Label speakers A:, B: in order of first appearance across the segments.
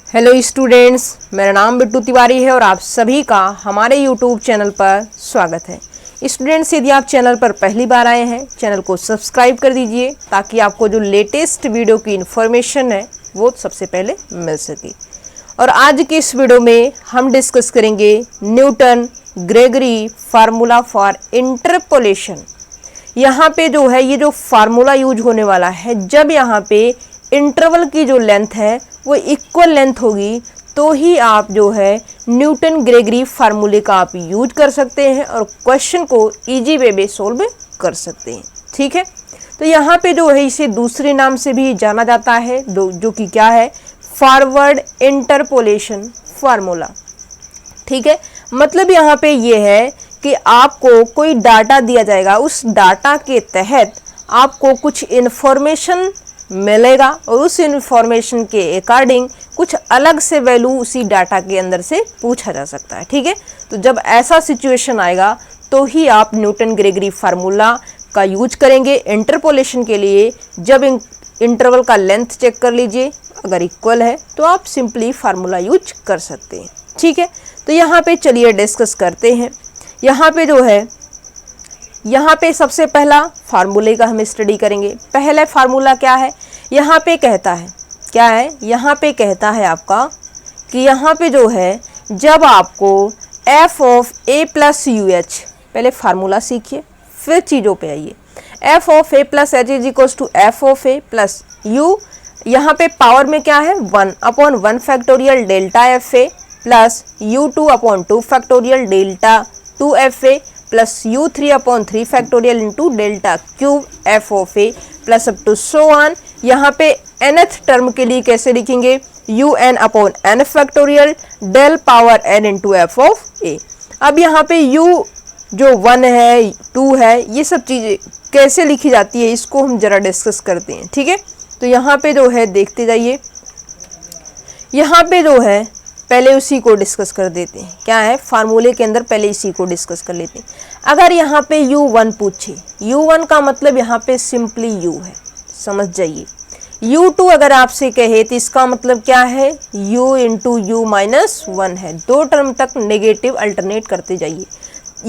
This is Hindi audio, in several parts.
A: हेलो स्टूडेंट्स, मेरा नाम बिट्टू तिवारी है और आप सभी का हमारे यूट्यूब चैनल पर स्वागत है। स्टूडेंट्स, यदि आप चैनल पर पहली बार आए हैं, चैनल को सब्सक्राइब कर दीजिए ताकि आपको जो लेटेस्ट वीडियो की इन्फॉर्मेशन है वो सबसे पहले मिल सके। और आज की इस वीडियो में हम डिस्कस करेंगे Newton Gregory formula for interpolation. यहाँ पे जो है ये जो फार्मूला यूज होने वाला है, जब यहाँ पे इंटरवल की जो लेंथ है वो इक्वल लेंथ होगी तो ही आप जो है न्यूटन ग्रेगरी फार्मूले का आप यूज कर सकते हैं और क्वेश्चन को इजी वे में सोल्व कर सकते हैं। ठीक है, तो यहाँ पे जो है इसे दूसरे नाम से भी जाना जाता है जो कि क्या है, फॉरवर्ड इंटरपोलेशन फार्मूला। ठीक है, मतलब यहाँ पे ये है कि आपको कोई डाटा दिया जाएगा, उस डाटा के तहत आपको कुछ इन्फॉर्मेशन मिलेगा और उस इन्फॉर्मेशन के अकॉर्डिंग कुछ अलग से वैल्यू उसी डाटा के अंदर से पूछा जा सकता है। ठीक है, तो जब ऐसा सिचुएशन आएगा तो ही आप न्यूटन ग्रेगरी फार्मूला का यूज करेंगे इंटरपोलेशन के लिए। जब इंटरवल का लेंथ चेक कर लीजिए, अगर इक्वल है तो आप सिंपली फार्मूला यूज कर सकते हैं। ठीक है, तो यहाँ पे चलिए डिस्कस करते हैं। यहाँ पे जो है, यहाँ पे सबसे पहला फार्मूले का हम स्टडी करेंगे। पहला फार्मूला क्या है, यहाँ पे कहता है, क्या है, यहाँ पे कहता है आपका कि यहाँ पे जो है जब आपको f of a plus you h, पहले फार्मूला सीखिए फिर चीज़ों पे आइए। f of a plus h is equals to F of a plus u, यहाँ पे पावर में क्या है 1/1 factorial delta F A plus u2/2 factorial delta 2fa plus u3/3 factorial into delta cube F of A plus up to so on. यहाँ पे nth टर्म के लिए कैसे लिखेंगे, un/n factorial del power n into F of A. अब यहाँ पे u जो 1 है 2 है, ये सब चीज़ें कैसे लिखी जाती है इसको हम जरा डिस्कस करते हैं। ठीक है, तो यहाँ पे जो है देखते जाइए, यहाँ पे जो है पहले उसी को डिस्कस कर देते हैं। क्या है, फार्मूले के अंदर पहले इसी को डिस्कस कर लेते हैं। अगर यहाँ पे u1 पूछे, u1 का मतलब यहाँ पे सिंपली u है, समझ जाइए। u2 अगर आपसे कहे तो इसका मतलब क्या है, u इंटू यू माइनस 1 है। दो टर्म तक नेगेटिव अल्टरनेट करते जाइए।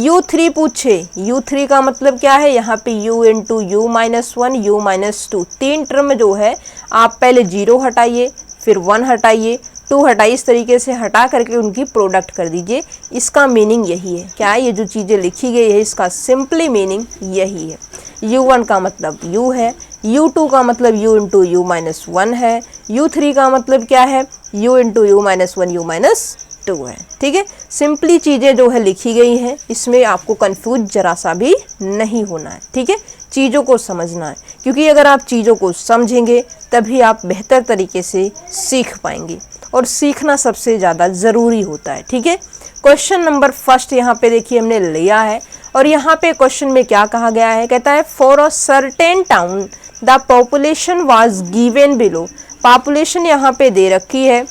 A: u3 पूछे, u3 का मतलब क्या है, यहाँ पे u into u minus 1 u minus 2। तीन टर्म जो है आप पहले 0 हटाइए, फिर 1 हटाइए, 2 हटाइए, इस तरीके से हटा करके उनकी प्रोडक्ट कर दीजिए। इसका मीनिंग यही है। क्या है, ये जो चीज़ें लिखी गई है इसका सिंपली मीनिंग यही है। u1 का मतलब u है, u2 का मतलब u इंटू यू माइनस 1 है, u3 का मतलब क्या है, u into u minus 1 u minus 2 है। ठीक है, सिंपली चीज़ें जो है लिखी गई हैं, इसमें आपको कंफ्यूज जरा सा भी नहीं होना है। ठीक है, चीज़ों को समझना है, क्योंकि अगर आप चीज़ों को समझेंगे तभी आप बेहतर तरीके से सीख पाएंगे और सीखना सबसे ज़्यादा ज़रूरी होता है। ठीक है, क्वेश्चन नंबर फर्स्ट यहाँ पे देखिए हमने लिया है और यहाँ पे क्वेश्चन में क्या कहा गया है, कहता है for a certain town the population was given below. Population यहाँ पे दे रखी है,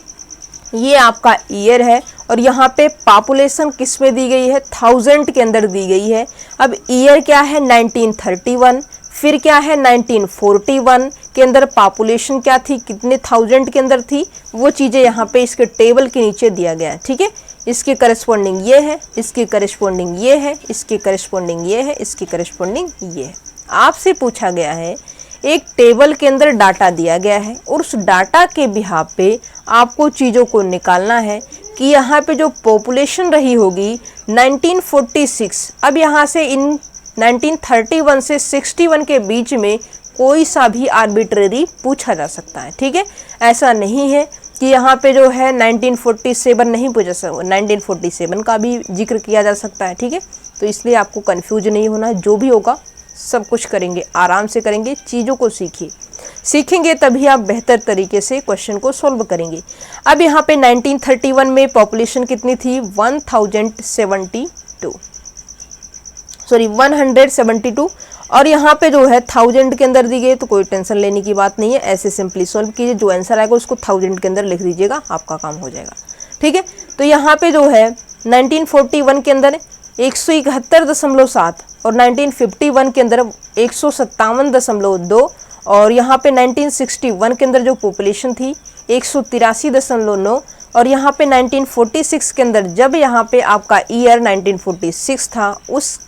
A: ये आपका ईयर है और यहाँ पे पॉपुलेशन किस में दी गई है, 1000 के अंदर दी गई है। अब ईयर क्या है 1931, फिर क्या है 1941 के अंदर पॉपुलेशन क्या थी, कितने 1000 के अंदर थी, वो चीज़ें यहाँ पे इसके टेबल के नीचे दिया गया है। ठीक है, इसके करस्पॉन्डिंग ये है, इसके करस्पॉन्डिंग ये है, इसके करस्पॉन्डिंग ये है, इसके करस्पॉन्डिंग ये है। आपसे पूछा गया है, एक टेबल के अंदर डाटा दिया गया है और उस डाटा के बिहाफ पे आपको चीज़ों को निकालना है कि यहाँ पे जो पॉपुलेशन रही होगी 1946, अब यहाँ से इन 1931 से 61 के बीच में कोई सा भी आर्बिट्रेरी पूछा जा सकता है। ठीक है, ऐसा नहीं है कि यहाँ पे जो है 1947 नहीं पूछा सकता, 1947 का भी जिक्र किया जा सकता है। ठीक है, तो इसलिए आपको कंफ्यूज नहीं होना, जो भी होगा सब कुछ करेंगे, आराम से करेंगे, चीज़ों को सीखेंगे तभी आप बेहतर तरीके से क्वेश्चन को सॉल्व करेंगे। अब यहाँ पे 1931 में पॉपुलेशन कितनी थी, 172 और यहाँ पे जो है 1000 के अंदर दी गई, तो कोई टेंशन लेने की बात नहीं है, ऐसे सिंपली सॉल्व कीजिए। जो आंसर आएगा उसको 1000 के अंदर लिख दीजिएगा, आपका काम हो जाएगा। ठीक है, तो यहाँ पे जो है 1941 के अंदर 171.7 और 1951 के अंदर 157.2 और यहाँ पे 1961 के अंदर जो पॉपुलेशन थी 183.9, और यहाँ पे 1946 के अंदर जब यहाँ पे आपका ईयर 1946 था, उस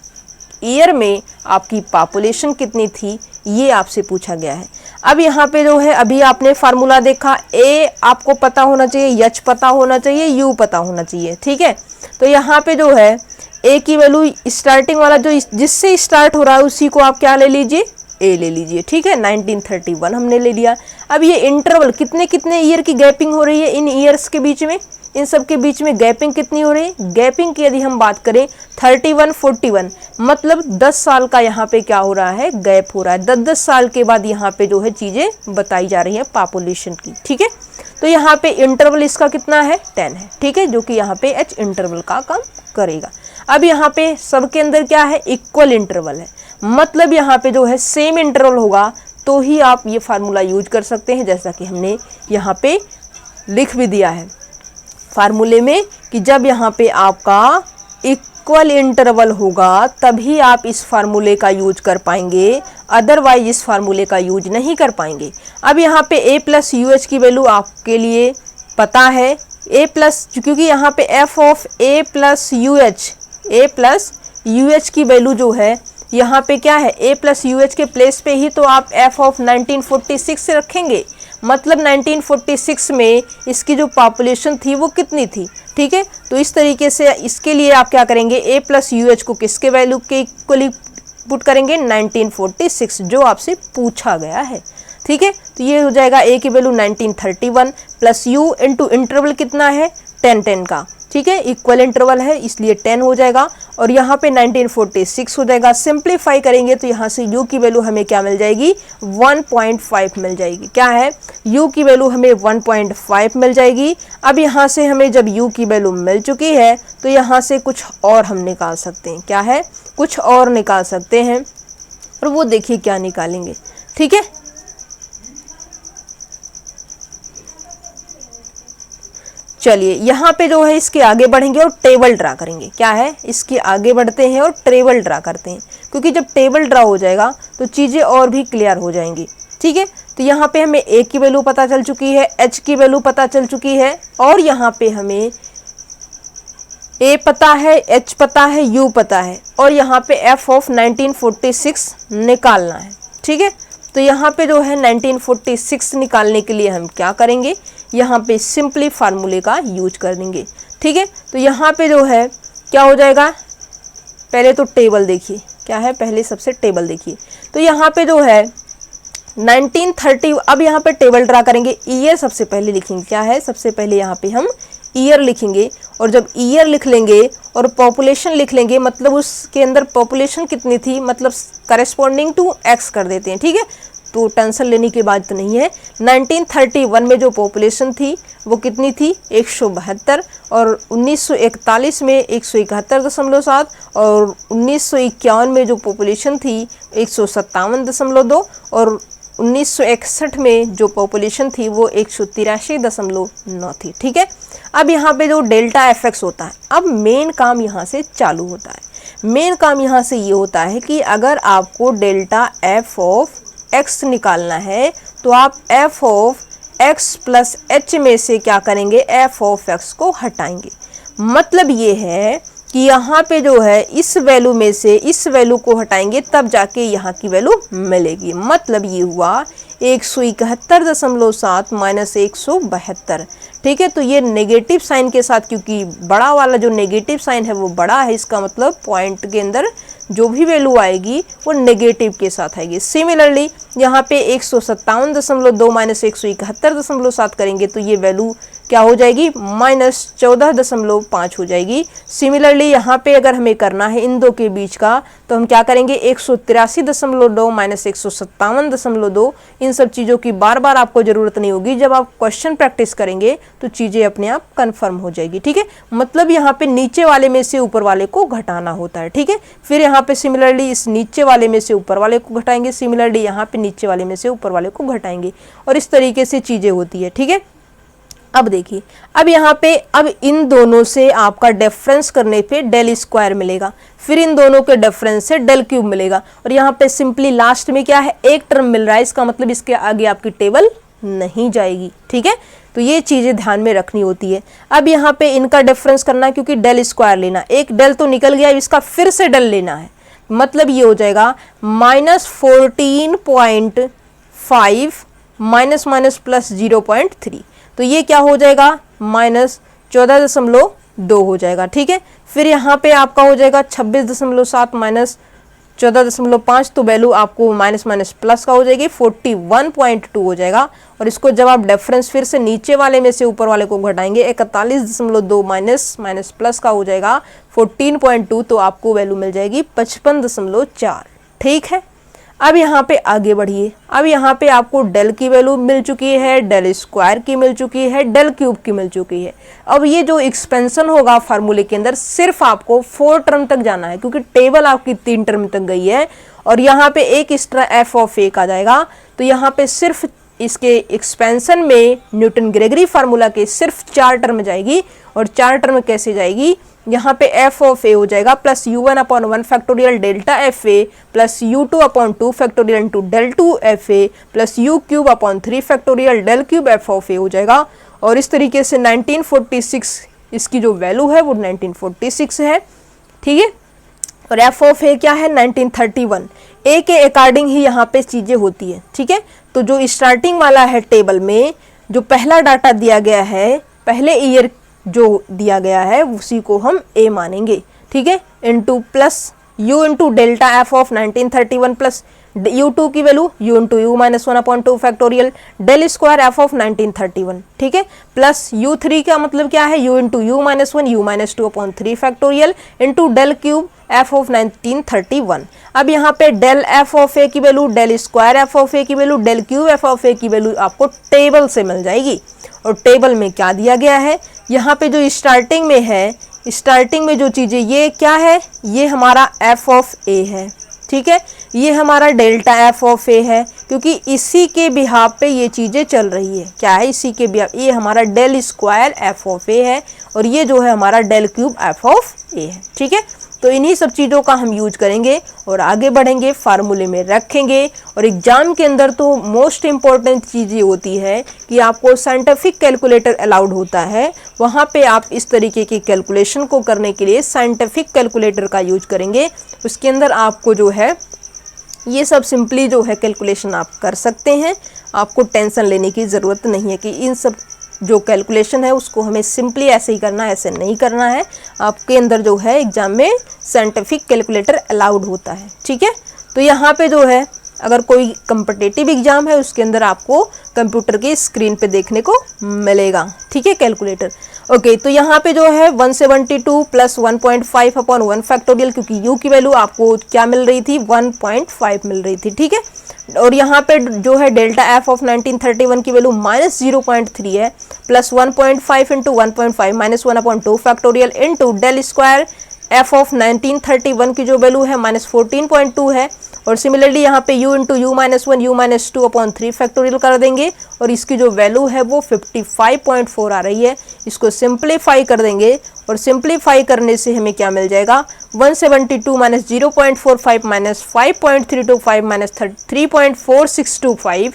A: ईयर में आपकी पॉपुलेशन कितनी थी ये आपसे पूछा गया है। अब यहाँ पे जो है अभी आपने फार्मूला देखा, ए आपको पता होना चाहिए, एच पता होना चाहिए, यू पता होना चाहिए, ठीक है। तो यहाँ पे जो है ए की वैल्यू स्टार्टिंग वाला जो जिससे स्टार्ट हो रहा है उसी को आप क्या ले लीजिए, ए ले लीजिए, ठीक है। 1931 हमने ले लिया। अब ये इंटरवल कितने कितने ईयर की गैपिंग हो रही है इन ईयर्स के बीच में, इन सब के बीच में गैपिंग कितनी हो रही है, गैपिंग की यदि हम बात करें 31-41, मतलब 10 साल का यहाँ पे क्या हो रहा है, गैप हो रहा है। 10-10 साल के बाद यहाँ पे जो है चीज़ें बताई जा रही हैं पॉपुलेशन की, ठीक है। तो यहाँ पे इंटरवल इसका कितना है, 10 है, ठीक है, जो कि यहाँ पे एच इंटरवल का काम करेगा। अब यहाँ पे सबके अंदर क्या है, इक्वल इंटरवल है, मतलब यहाँ पे जो है सेम इंटरवल होगा तो ही आप ये फार्मूला यूज कर सकते हैं, जैसा कि हमने यहाँ पे लिख भी दिया है फार्मूले में कि जब यहाँ पे आपका इक्वल इंटरवल होगा तभी आप इस फार्मूले का यूज कर पाएंगे, अदरवाइज इस फार्मूले का यूज नहीं कर पाएंगे। अब यहाँ पे a प्लस यू एच की वैल्यू आपके लिए पता है, a प्लस, क्योंकि यहाँ पे f of a plus U H की वैल्यू जो है यहाँ पे क्या है, a प्लस यू एच के प्लेस पे ही तो आप f ऑफ 1946 से रखेंगे, मतलब 1946 में इसकी जो पॉपुलेशन थी वो कितनी थी, ठीक है। तो इस तरीके से इसके लिए आप क्या करेंगे, a प्लस यू एच को किसके वैल्यू के इक्वली पुट करेंगे, 1946 जो आपसे पूछा गया है, ठीक है। तो ये हो जाएगा a की value 1931 plus u into interval कितना है 10-10 का, ठीक है, इक्वल इंटरवल है इसलिए 10 हो जाएगा, और यहाँ पे 1946 हो जाएगा। सिंप्लीफाई करेंगे तो यहाँ से u की वैल्यू हमें क्या मिल जाएगी, 1.5 मिल जाएगी। क्या है, u की वैल्यू हमें 1.5 मिल जाएगी। अब यहाँ से हमें जब u की वैल्यू मिल चुकी है तो यहाँ से कुछ और हम निकाल सकते हैं, क्या है, कुछ और निकाल सकते हैं, और वो देखिए क्या निकालेंगे, ठीक है। चलिए यहाँ पे जो है इसके आगे बढ़ेंगे और टेबल ड्रा करेंगे, क्या है, इसके आगे बढ़ते हैं और टेबल ड्रा करते हैं, क्योंकि जब टेबल ड्रा हो जाएगा तो चीज़ें और भी क्लियर हो जाएंगी, ठीक है। तो यहाँ पे हमें a की वैल्यू पता चल चुकी है, h की वैल्यू पता चल चुकी है, और यहाँ पे हमें a पता है, h पता है, u पता है, और यहाँ पे f ऑफ 1946 निकालना है, ठीक है। तो यहाँ पे जो है 1946 निकालने के लिए हम क्या करेंगे, यहाँ पे सिंपली फार्मूले का यूज कर देंगे, ठीक है। तो यहाँ पे जो है क्या हो जाएगा, पहले तो टेबल देखिए, क्या है, पहले सबसे टेबल देखिए। तो यहाँ पे जो है 1930, अब यहाँ पे टेबल ड्रा करेंगे, ईयर सबसे पहले लिखेंगे, क्या है, सबसे पहले यहाँ पे हम ईयर लिखेंगे, और जब ईयर लिख लेंगे और पॉपुलेशन लिख लेंगे, मतलब उसके अंदर पॉपुलेशन कितनी थी, मतलब करेस्पॉन्डिंग टू एक्स कर देते हैं, ठीक है। तो टेंशन लेने की बात तो नहीं है। 1931 में जो पॉपुलेशन थी वो कितनी थी, 172, और 1941 में 171.7, और 1951 में जो पॉपुलेशन थी 157.2, और 1961 में जो पॉपुलेशन थी वो 183.9 थी, ठीक है। अब यहाँ पे जो डेल्टा एफ एक्स होता है, अब मेन काम यहाँ से चालू होता है। मेन काम यहाँ से ये होता है कि अगर आपको डेल्टा एफ ऑफ एक्स निकालना है तो आप F of x plus H में से क्या करेंगे, एफ ऑफ एक्स को हटाएंगे। मतलब ये है कि यहाँ पे जो है इस वैल्यू में से इस वैल्यू को हटाएंगे तब जाके यहाँ की वैल्यू मिलेगी। मतलब ये हुआ 171.7 माइनस 172, ठीक है। तो ये नेगेटिव साइन के साथ, क्योंकि बड़ा वाला जो नेगेटिव साइन है वो बड़ा है, इसका मतलब पॉइंट के अंदर जो भी वैल्यू आएगी वो नेगेटिव के साथ आएगी। सिमिलरली यहाँ पे 157.2 माइनस 171.7 करेंगे तो ये वैल्यू क्या हो जाएगी, माइनस 14.5 हो जाएगी। सिमिलरली यहाँ पे अगर हमें करना है इन दो के बीच का तो हम क्या करेंगे, 183.2 माइनस 157.2। इन सब चीज़ों की बार बार आपको ज़रूरत नहीं होगी, जब आप क्वेश्चन प्रैक्टिस करेंगे तो चीज़ें अपने आप कन्फर्म हो जाएगी, ठीक है। मतलब यहाँ पे नीचे वाले में से ऊपर वाले को घटाना होता है, ठीक है। फिर यहाँ पे सिमिलरली इस नीचे वाले में से ऊपर वाले को घटाएंगे, सिमिलरली यहाँ पे नीचे वाले में से ऊपर वाले को घटाएंगे, और इस तरीके से चीज़ें होती है, ठीक है। अब देखिए, अब यहाँ पे अब इन दोनों से आपका डिफरेंस करने पे डेल स्क्वायर मिलेगा, फिर इन दोनों के डिफरेंस से डेल क्यूब मिलेगा, और यहाँ पे सिंपली लास्ट में क्या है, एक टर्म मिल रहा है, इसका मतलब इसके आगे आपकी टेबल नहीं जाएगी। ठीक है, तो ये चीजें ध्यान में रखनी होती है। अब यहाँ पे इनका डिफरेंस करना है, क्योंकि डेल स्क्वायर लेना, एक डेल तो निकल गया, इसका फिर से डेल लेना है, मतलब ये हो जाएगा -14.5 माइनस माइनस प्लस 0.3, तो ये क्या हो जाएगा -14.2 हो जाएगा। ठीक है, फिर यहाँ पे आपका हो जाएगा 26.7 माइनस 14.5, तो वैल्यू आपको माइनस माइनस प्लस का हो जाएगी 41.2 हो जाएगा, और इसको जब आप डिफरेंस फिर से नीचे वाले में से ऊपर वाले को घटाएंगे 41.2 माइनस माइनस प्लस का हो जाएगा 14.2, तो आपको वैल्यू मिल जाएगी 55.4। ठीक है, अब यहाँ पे आगे बढ़िए, अब यहाँ पे आपको डेल की वैल्यू मिल चुकी है, डेल स्क्वायर की मिल चुकी है, डेल क्यूब की मिल चुकी है। अब ये जो एक्सपेंशन होगा फार्मूले के अंदर, सिर्फ आपको 4 टर्म तक जाना है, क्योंकि टेबल आपकी 3 टर्म तक गई है, और यहाँ पे एक एक्स्ट्रा एफ ऑफ ए आ जाएगा, तो यहाँ पे सिर्फ इसके एक्सपेंशन में न्यूटन ग्रेगरी फार्मूला के सिर्फ 4 टर्म जाएगी, और 4 टर्म कैसे जाएगी, यहाँ पे एफ ऑफ ए हो जाएगा plus u1/1 factorial delta F A plus u2/2 factorial into del 2 F A plus u3/3 factorial del cube F of A हो जाएगा। और इस तरीके से 1946 इसकी जो वैल्यू है वो 1946 है। ठीक है, और एफ ऑफ ए क्या है 1931, ए के अकॉर्डिंग ही यहाँ पे चीजें होती है। ठीक है, तो जो स्टार्टिंग वाला है टेबल में जो पहला डाटा दिया गया है, पहले ईयर जो दिया गया है उसी को हम ए मानेंगे। ठीक है, into plus u into delta f of 1931 plus u2 की value u into u minus 1/2 factorial del square F of 1931। ठीक है, प्लस u3 का मतलब क्या है u into u minus 1 u minus 2/3 factorial into del cube F of 1931। अब यहाँ पे डेल एफ ऑफ ए की value, del square F of A की value, del cube F of A की वैल्यू आपको टेबल से मिल जाएगी। और टेबल में क्या दिया गया है, यहाँ पे जो स्टार्टिंग में है, स्टार्टिंग में जो चीजें, ये क्या है, ये हमारा एफ ऑफ ए है। ठीक है, ये हमारा डेल्टा एफ ऑफ ए है, क्योंकि इसी के बिहाफ पे ये चीजें चल रही है। क्या है, इसी के बिहाफ, ये हमारा डेल स्क्वायर एफ ऑफ ए है, और ये जो है हमारा डेल क्यूब एफ ऑफ ए है। ठीक है, तो इन्हीं सब चीज़ों का हम यूज करेंगे और आगे बढ़ेंगे, फार्मूले में रखेंगे। और एग्जाम के अंदर तो मोस्ट इम्पॉर्टेंट चीज़ ये होती है कि आपको साइंटिफिक कैलकुलेटर अलाउड होता है, वहाँ पे आप इस तरीके की कैलकुलेशन को करने के लिए साइंटिफिक कैलकुलेटर का यूज करेंगे। उसके अंदर आपको जो है ये सब सिंपली जो है कैलकुलेशन आप कर सकते हैं, आपको टेंशन लेने की ज़रूरत नहीं है कि इन सब जो कैलकुलेशन है उसको हमें सिंपली ऐसे ही करना है, ऐसे नहीं करना है। आपके अंदर जो है एग्जाम में साइंटिफिक कैलकुलेटर अलाउड होता है। ठीक है, तो यहाँ पे जो है अगर कोई कम्पिटिटिव एग्जाम है उसके अंदर आपको कंप्यूटर की स्क्रीन पे देखने को मिलेगा। ठीक है, कैलकुलेटर। ओके, तो यहाँ पे जो है 172 प्लस 1.5/1 फैक्टोरियल, क्योंकि u की वैल्यू आपको क्या मिल रही थी 1.5 मिल रही थी। ठीक है, और यहाँ पे जो है डेल्टा एफ ऑफ 1931 की वैल्यू -0.3 है, plus 1.5 into 1.5 minus 1/2 factorial into del square F of 1931 की जो वैल्यू है -14.2 है। और सिमिलरली यहाँ पे u into u minus 1 u minus 2/3 factorial कर देंगे, और इसकी जो वैल्यू है वो 55.4 आ रही है। इसको सिंप्लीफाई कर देंगे, और सिंप्लीफाई करने से हमें क्या मिल जाएगा 172 माइनस 0.45 माइनस 5.325 माइनस 3.4625।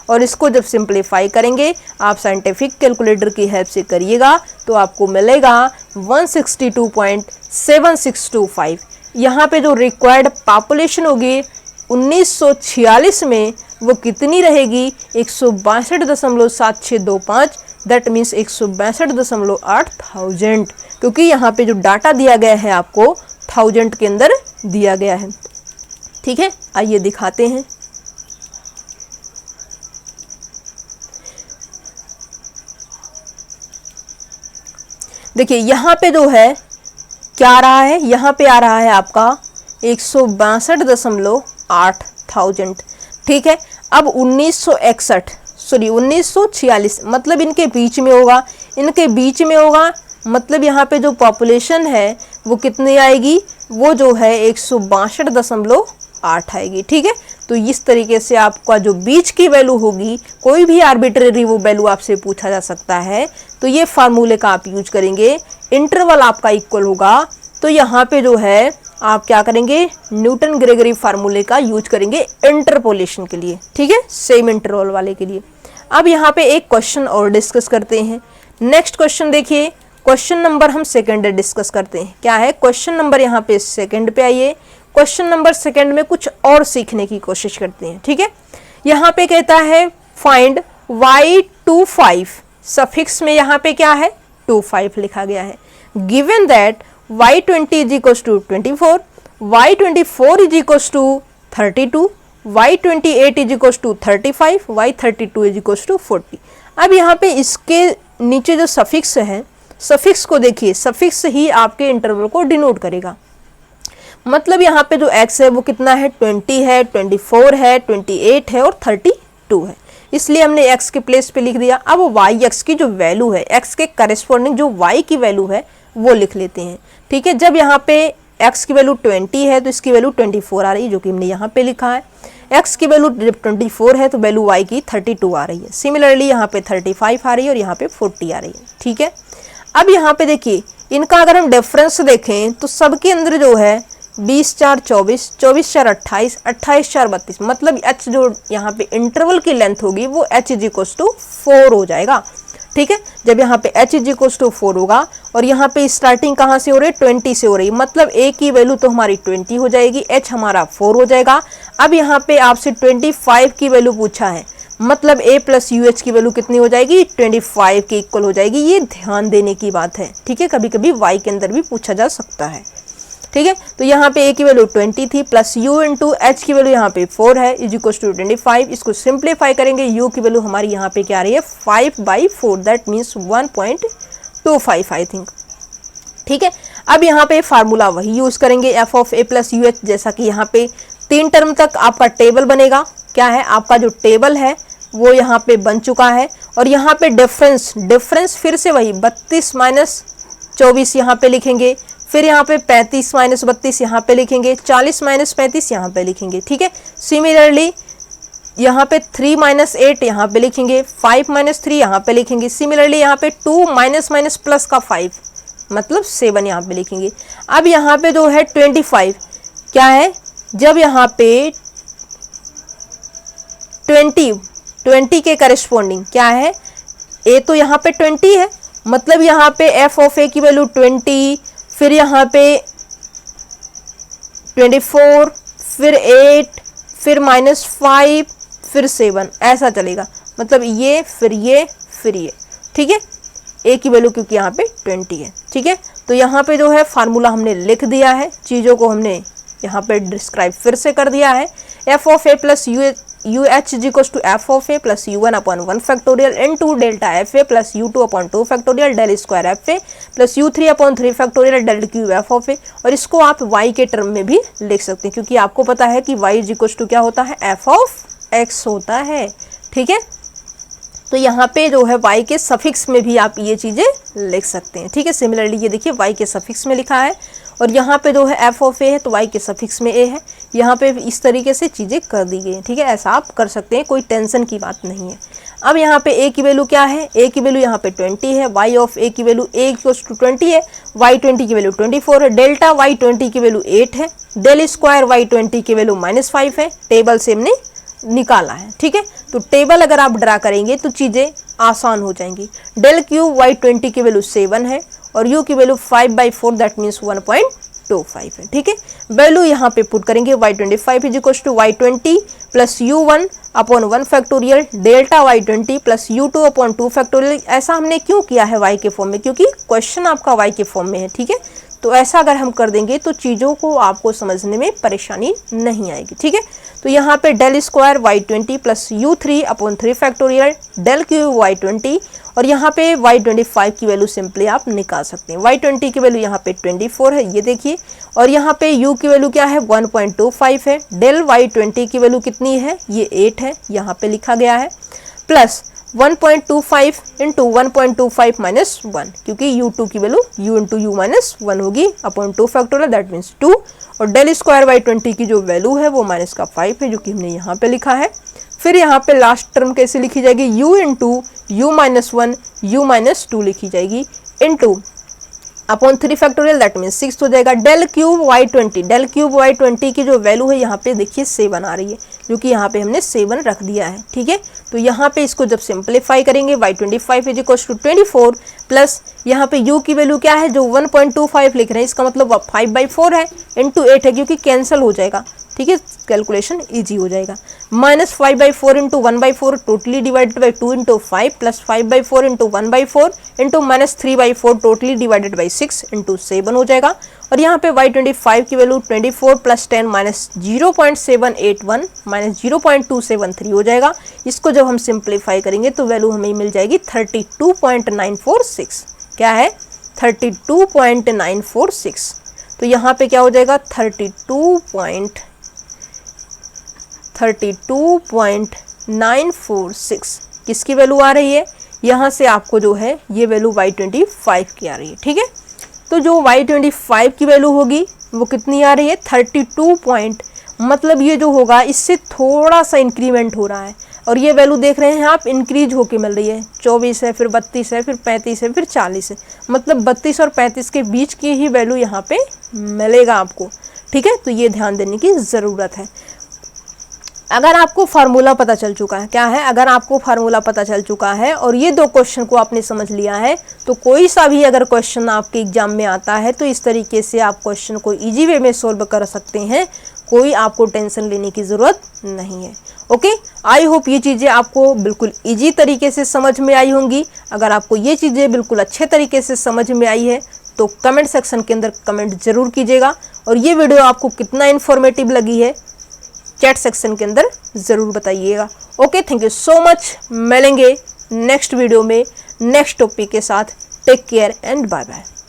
A: और इसको जब सिंप्लीफाई करेंगे, आप साइंटिफिक कैलकुलेटर की हेल्प से करिएगा, तो आपको मिलेगा 162.7625। यहाँ पे जो रिक्वायर्ड पॉपुलेशन होगी 1946 में वो कितनी रहेगी 162.7625, दैट मीन्स 162.8,000, क्योंकि यहाँ पे जो डाटा दिया गया है आपको 1000 के अंदर दिया गया है। ठीक है, आइए दिखाते हैं। देखिए यहाँ पे जो है क्या आ रहा है, यहाँ पे आ रहा है आपका 162.8,000। ठीक है, अब 1946 मतलब इनके बीच में होगा, इनके बीच में होगा, मतलब यहाँ पे जो पॉपुलेशन है वो कितनी आएगी, वो जो है 162.8 8 आएगी। ठीक है, तो इस तरीके से आपका जो बीच की वैल्यू होगी, कोई भी आर्बिट्रेरी वो वैल्यू आपसे पूछा जा सकता है, तो ये फार्मूले का आप यूज करेंगे। इंटरवल आपका इक्वल होगा, तो यहाँ पे जो है आप क्या करेंगे, न्यूटन ग्रेगरी फार्मूले का यूज करेंगे इंटरपोलेशन के लिए। ठीक है, सेम इंटरवल वाले के लिए। अब यहाँ पे एक क्वेश्चन और डिस्कस करते हैं। नेक्स्ट क्वेश्चन देखिए, क्वेश्चन नंबर हम सेकंड डिस्कस करते हैं। क्या है क्वेश्चन नंबर, यहाँ पे सेकंड पे आइए। क्वेश्चन नंबर सेकंड में कुछ और सीखने की कोशिश करते हैं। ठीक है, यहाँ पे कहता है फाइंड y25, सफिक्स में यहाँ पे क्या है 25 लिखा गया है। Given that y20 is equals to 24, y24 is equals to 32, y28 is equals to 35, y32 is equals to 40। अब यहाँ पे इसके नीचे जो सफिक्स है, सफिक्स को देखिए, सफिक्स ही आपके इंटरवल को डिनोट करेगा। मतलब यहाँ पे जो x है वो कितना है, 20 है, 24 है, 28 है और 32 है, इसलिए हमने x के प्लेस पे लिख दिया। अब yx की जो वैल्यू है, x के करस्पॉन्डिंग जो y की वैल्यू है वो लिख लेते हैं। ठीक है, जब यहाँ पे x की वैल्यू 20 है तो इसकी वैल्यू 24 आ रही है, जो कि हमने यहाँ पे लिखा है। x की वैल्यू जब 24 है तो वैल्यू y की 32 आ रही है। सिमिलरली यहाँ पे 35 आ रही है और यहाँ पे 40 आ रही है। ठीक है, अब यहाँ पे देखिए इनका अगर हम डिफरेंस देखें तो सबके अंदर जो है 20 4 24, 24 4 28, 28 4 32, मतलब h जो यहाँ पे इंटरवल की लेंथ होगी वो h इज इक्वल्स टू 4 हो जाएगा। ठीक है, जब यहाँ पे h इज इक्वल्स टू 4 होगा और यहाँ पे स्टार्टिंग कहाँ से हो रही है, 20 से हो रही है, मतलब a की वैल्यू तो हमारी 20 हो जाएगी, h हमारा 4 हो जाएगा। अब यहाँ पे आपसे 25 की वैल्यू पूछा है, मतलब a प्लस यू एच की वैल्यू कितनी हो जाएगी, 25 के इक्वल हो जाएगी। ये ध्यान देने की बात है। ठीक है, कभी कभी y के अंदर भी पूछा जा सकता है। ठीक है, तो यहाँ पे a की वैल्यू 20 थी, प्लस u इंटू एच की वैल्यू यहाँ पे 4 है, इज इक्वल टू 25। इसको सिंप्लीफाई करेंगे, u की वैल्यू हमारी यहाँ पे क्या आ रही है, 5/4, दैट मीन्स 1.25 आई थिंक। ठीक है, अब यहाँ पे फार्मूला वही यूज करेंगे f of a plus U H, जैसा कि यहाँ पे 3 टर्म तक आपका टेबल बनेगा। क्या है, आपका जो टेबल है वो यहाँ पे बन चुका है। और यहाँ पे डिफरेंस फिर से वही 32 माइनस 24 यहाँ पे लिखेंगे, फिर यहाँ पे 35 माइनस 32 यहाँ पे लिखेंगे, 40 माइनस 35 यहाँ पे लिखेंगे। ठीक है, सिमिलरली यहाँ पे 3 माइनस 8 यहाँ पे लिखेंगे, 5 माइनस 3 यहाँ पे लिखेंगे। सिमिलरली यहाँ पे 2 माइनस माइनस प्लस का 5 मतलब 7 यहाँ पे लिखेंगे। अब यहाँ पे जो है 25 क्या है, जब यहाँ पे 20 के करस्पॉन्डिंग क्या है, a तो यहाँ पे 20 है, मतलब यहाँ पे f ऑफ a की वैल्यू 20, फिर यहाँ पे 24, फिर 8, फिर -5, फिर 7, ऐसा चलेगा। मतलब ये फिर ये फिर ये। ठीक है, a की वैल्यू क्योंकि यहाँ पे 20 है। ठीक है, तो यहाँ पे जो है फार्मूला हमने लिख दिया है, चीज़ों को हमने यहाँ पे डिस्क्राइब फिर से कर दिया है। f of a plus you H is equal to F of A plus u1 upon 1 factorial into delta F A plus u2 upon 2 factorial del square F A plus u3 upon 3 factorial del cube F of A. और इसको आप y के टर्म में भी लिख सकते हैं, क्योंकि आपको पता है कि y इज इक्वल टू क्या होता है, f ऑफ x होता है। ठीक है, तो यहाँ पे जो है y के सफिक्स में भी आप ये चीज़ें लिख सकते हैं। ठीक है, सिमिलरली ये देखिए y के सफिक्स में लिखा है और यहाँ पे जो है f ऑफ a है तो y के सफिक्स में a है। यहाँ पे इस तरीके से चीज़ें कर दी गई हैं। ठीक है, ऐसा आप कर सकते हैं, कोई टेंशन की बात नहीं है। अब यहाँ पे a की वैल्यू क्या है, a की वैल्यू यहाँ पे 20 है, y ऑफ a की वैल्यू a इक्वल्स टू 20 है, y20 की वैल्यू 24 है, डेल्टा y20 की वैल्यू 8 है, डेल स्क्वायर y20 की वैल्यू -5 है। टेबल से हमने निकाला है। ठीक है, तो टेबल अगर आप ड्रा करेंगे तो चीज़ें आसान हो जाएंगी। डेल क्यू y20 की वैल्यू 7 है और u की वैल्यू 5/4 दैट मीन्स 1.25 है। ठीक है, वैल्यू यहाँ पे पुट करेंगे, y25 is equal to y20 plus u1 upon 1 factorial delta y20 plus u2 upon 2 factorial. ऐसा हमने क्यों किया है y के फॉर्म में, क्योंकि क्वेश्चन आपका y के फॉर्म में है। ठीक है, तो ऐसा अगर हम कर देंगे तो चीज़ों को आपको समझने में परेशानी नहीं आएगी। ठीक है, तो यहाँ पे del square y20 plus u3 upon 3 factorial del cube y20 और यहाँ पे y25 की वैल्यू सिंपली आप निकाल सकते हैं। y20 की वैल्यू यहाँ पे 24 है, ये देखिए, और यहाँ पे u की वैल्यू क्या है 1.25 है, डेल y20 की वैल्यू कितनी है, ये 8 है, यहाँ पे लिखा गया है, प्लस 1.25 इंटू 1.25 माइनस 1, क्योंकि u2 की value u into u minus 1 होगी अपॉन 2 फैक्टोरियल, दैट मीन्स 2। और डेल स्क्वायर बाई 20 की जो वैल्यू है वो माइनस का 5 है, जो कि हमने यहाँ पे लिखा है। फिर यहाँ पे लास्ट टर्म कैसे लिखी जाएगी, u into u minus 1 u minus 2 लिखी जाएगी into upon 3 factorial, that mean 6 हो जाएगा। Del cube y 20, del cube y 20 की जो वैल्यू है यहाँ पे देखिए 7 आ रही है, जो कि यहाँ पे हमने 7 रख दिया है, ठीक है। तो यहाँ पे इसको जब सिंप्लीफाई करेंगे y 25 is equal to 24 plus यहाँ पे u की वैल्यू क्या है जो 1.25 लिख रहे हैं, इसका मतलब 5/4 है इंटू 8 है, क्योंकि कैंसिल हो जाएगा, ठीक है, कैलकुलेशन इजी हो जाएगा। Minus 5/4 into 1/4 totally divided by 2 into 5 plus 5/4 into 1/4 into minus 3/4 totally divided by 6 into 7 हो जाएगा। और यहाँ पे y25 की वैल्यू 24 प्लस 10 माइनस 0.781 माइनस 0.273 हो जाएगा। इसको जब हम सिंप्लीफाई करेंगे तो वैल्यू हमें मिल जाएगी 32.946। क्या है, 32.946। तो यहाँ पे क्या हो जाएगा 32.946 किसकी वैल्यू आ रही है, यहाँ से आपको जो है ये वैल्यू y25 की आ रही है, ठीक है। तो जो y25 की वैल्यू होगी वो कितनी आ रही है 32 मतलब ये जो होगा इससे थोड़ा सा इंक्रीमेंट हो रहा है, और ये वैल्यू देख रहे हैं आप इंक्रीज होके मिल रही है, 24 है, फिर 32 है, फिर 35 है, फिर 40 है, मतलब 32 और 35 के बीच की ही वैल्यू यहाँ पे मिलेगा आपको, ठीक है। तो ये ध्यान देने की ज़रूरत है। अगर आपको फार्मूला पता चल चुका है, क्या है, अगर आपको फार्मूला पता चल चुका है और ये दो क्वेश्चन को आपने समझ लिया है, तो कोई सा भी अगर क्वेश्चन आपके एग्जाम में आता है तो इस तरीके से आप क्वेश्चन को इजी वे में सॉल्व कर सकते हैं, कोई आपको टेंशन लेने की ज़रूरत नहीं है। ओके, आई होप ये चीज़ें आपको बिल्कुल इजी तरीके से समझ में आई होंगी। अगर आपको ये चीज़ें बिल्कुल अच्छे तरीके से समझ में आई है तो कमेंट सेक्शन के अंदर कमेंट ज़रूर कीजिएगा, और ये वीडियो आपको कितना इन्फॉर्मेटिव लगी है चैट सेक्शन के अंदर ज़रूर बताइएगा। Okay, thank you so much. मिलेंगे नेक्स्ट वीडियो में नेक्स्ट टॉपिक के साथ। Take care and bye bye.